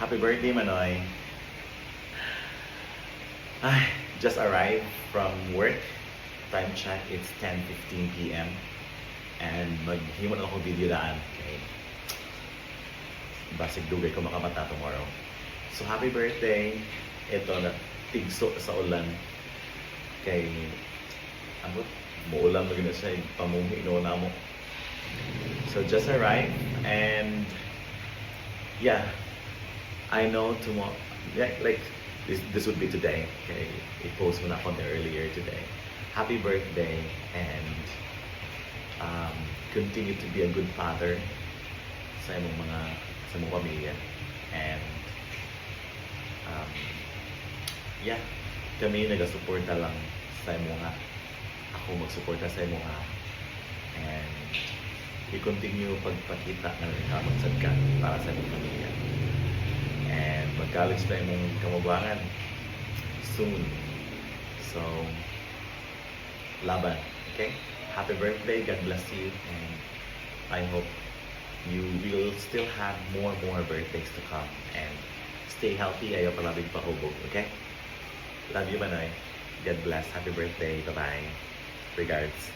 Happy birthday, Manoy. Ay, just arrived from work. Time check, it's 10:15 p.m. And maghimo na akong video daan. Okay. Basig dugay ko makamata tomorrow. So, happy birthday. Ito na tigso sa ulan. Kay, ano, muulan mo gina siya, pamuhi na mo. So, just arrived. And, yeah, I know tomorrow, like this would be today. Okay, i-post mo na ako earlier today. Happy birthday and continue to be a good father sa mong pamilya. And yeah, kami nagasuporta lang sa mga ako magsuporta sa mga and i-continue pagpakita ng kamagsad ka para sa mong pamilya. And mag-college na yung kamubangan soon. So, laban. Okay? Happy birthday. God bless you. And I hope you will still have more birthdays to come. And stay healthy. Ayaw palabig pahubog. Okay? Love you, Manoy. God bless. Happy birthday. Bye-bye. Regards.